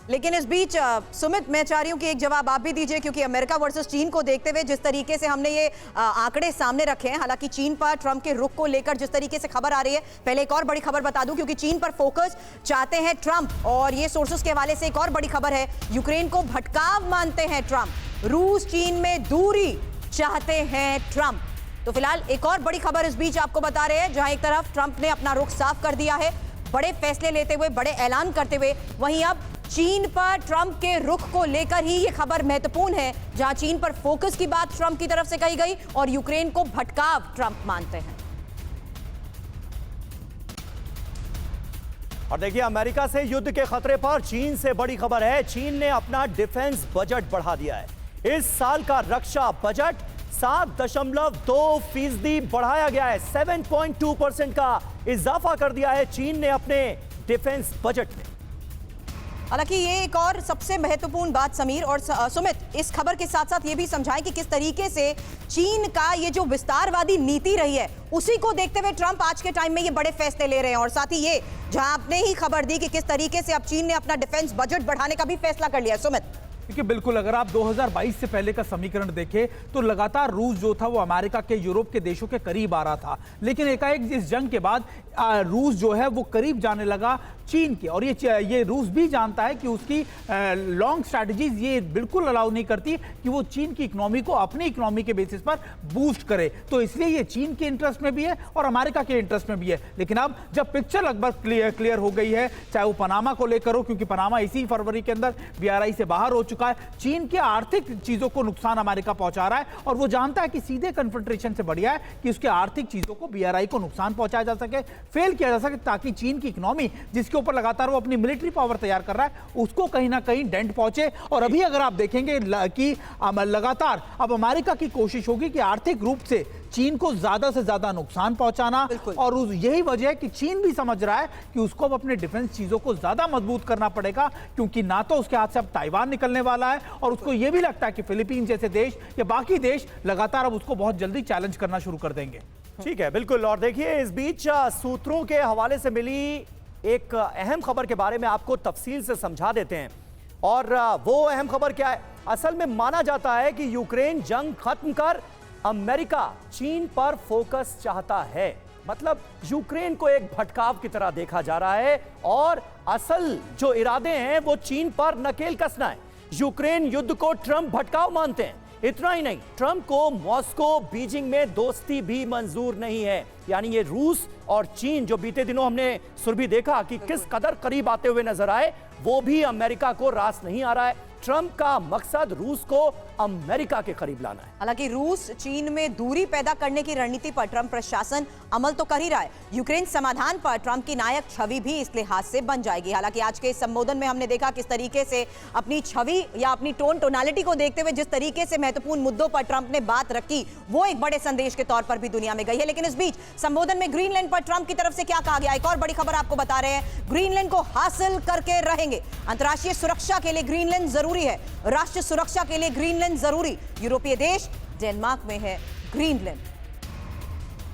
लेकिन इस बीच सुमित, मैं चाह रही हूं कि एक जवाब आप भी दीजिए, क्योंकि अमेरिका वर्सेस चीन को देखते हुए जिस तरीके से हमने ये आंकड़े सामने रखे हैं, हालांकि चीन पर ट्रंप के रुख को लेकर जिस तरीके से खबर आ रही है, पहले एक और बड़ी खबर बता दूं, क्योंकि चीन पर फोकस चाहते हैं ट्रंप, और ये सोर्सेस के हवाले से एक और बड़ी खबर है, यूक्रेन को भटकाव मानते हैं ट्रंप, रूस चीन में दूरी चाहते हैं ट्रंप। तो फिलहाल एक और बड़ी खबर इस बीच आपको बता रहे हैं, जहां एक तरफ ट्रंप ने अपना रुख साफ कर दिया है, बड़े फैसले लेते हुए, बड़े ऐलान करते हुए, वहीं अब चीन पर ट्रंप के रुख को लेकर ही यह खबर महत्वपूर्ण है, जहां चीन पर फोकस की बात ट्रंप की तरफ से कही गई और यूक्रेन को भटकाव ट्रंप मानते हैं। और देखिए, अमेरिका से युद्ध के खतरे पर चीन से बड़ी खबर है। चीन ने अपना डिफेंस बजट बढ़ा दिया है। इस साल का रक्षा बजट 7.2% बढ़ाया गया है। 7.2% का इजाफा कर दिया है चीन ने अपने डिफेंस बजट में। हालांकि ये एक और सबसे महत्वपूर्ण बात समीर और सुमित, इस खबर के साथ साथ ये भी समझाएं कि किस तरीके से चीन का ये जो विस्तारवादी नीति रही है, उसी को देखते हुए ट्रंप आज के टाइम में ये बड़े फैसले ले रहे हैं। और साथ ही ये जहां आपने ही खबर दी कि किस तरीके से अब चीन ने अपना डिफेंस बजट बढ़ाने का भी फैसला कर लिया। सुमित, देखिए, बिल्कुल, अगर आप 2022 से पहले का समीकरण देखें तो लगातार रूस जो था वो अमेरिका के, यूरोप के देशों के करीब आ रहा था, लेकिन एकाएक इस जंग के बाद रूस जो है वो करीब जाने लगा चीन के। और ये रूस भी जानता है कि उसकी लॉन्ग स्ट्रैटेजीज ये बिल्कुल अलाउ नहीं करती कि वो चीन की इकोनॉमी को अपनी इकोनॉमी के बेसिस पर बूस्ट करे, तो इसलिए ये चीन के इंटरेस्ट में भी है और अमेरिका के इंटरेस्ट में भी है। लेकिन अब जब पिक्चर लगभग क्लियर हो गई है, चाहे वो पनामा को लेकर हो, क्योंकि पनामा इसी फरवरी के अंदर BRI से बाहर हो चुका है, चीन के आर्थिक चीजों को नुकसान अमेरिका पहुंचा रहा है, और वो जानता है कि सीधे कन्फ्रंटेशन से बढ़िया है कि उसके आर्थिक चीजों को, BRI को नुकसान पहुंचाया जा सके, फेल किया जा सके, ताकि चीन की इकोनॉमी, जिसके ऊपर लगातार वो अपनी मिलिट्री पावर तैयार कर रहा है, उसको कहीं ना कहीं डेंट पहुंचे। और अभी अगर आप देखेंगे कि लगातार अब अमेरिका की कोशिश होगी कि आर्थिक रूप से चीन को ज्यादा से ज्यादा नुकसान पहुंचाना, और यही वजह है कि चीन भी समझ रहा है कि उसको अब अपने डिफेंस चीजों को ज्यादा मजबूत करना पड़ेगा, क्योंकि ना तो उसके हाथ से अब ताइवान निकलने वाला है, और उसको यह भी लगता है कि फिलीपींस जैसे देश या बाकी देश लगातार अब उसको बहुत जल्दी चैलेंज करना शुरू कर देंगे। ठीक है, बिल्कुल। और देखिए, इस बीच सूत्रों के हवाले से मिली एक अहम खबर के बारे में आपको तफसील से समझा देते हैं। और वो अहम खबर क्या है? असल में माना जाता है कि यूक्रेन जंग खत्म कर अमेरिका चीन पर फोकस चाहता है। मतलब यूक्रेन को एक भटकाव की तरह देखा जा रहा है, और असल जो इरादे हैं वो चीन पर नकेल कसना है। यूक्रेन युद्ध को ट्रंप भटकाव मानते हैं। इतना ही नहीं, ट्रंप को मॉस्को बीजिंग में दोस्ती भी मंजूर नहीं है। यानी ये रूस और चीन, जो बीते दिनों हमने सुरभि देखा कि किस कदर करीब आते हुए नजर आए, वो भी अमेरिका को रास नहीं आ रहा है। ट्रंप का मकसद रूस को अमेरिका के करीब लाना है। हालांकि रूस चीन में दूरी पैदा करने की रणनीति पर ट्रंप प्रशासन अमल तो कर ही रहा है। यूक्रेन समाधान पर ट्रंप की नायक छवि भी इस लिहाज से बन जाएगी। हालांकि आज के इस संबोधन में हमने देखा किस तरीके से अपनी छवि या अपनी टोनालिटी को देखते हुए जिस तरीके से महत्वपूर्ण मुद्दों पर ट्रंप ने बात रखी, वो एक बड़े संदेश के तौर पर भी दुनिया में गई है। लेकिन इस बीच संबोधन में ग्रीनलैंड पर ट्रंप की तरफ से क्या कहा गया, एक और बड़ी खबर आपको बता रहे हैं। ग्रीनलैंड को हासिल करके रहेंगे। अंतर्राष्ट्रीय सुरक्षा के लिए ग्रीनलैंड जरूरी है, राष्ट्रीय सुरक्षा के लिए ग्रीनलैंड जरूरी। यूरोपीय देश डेनमार्क में है ग्रीनलैंड।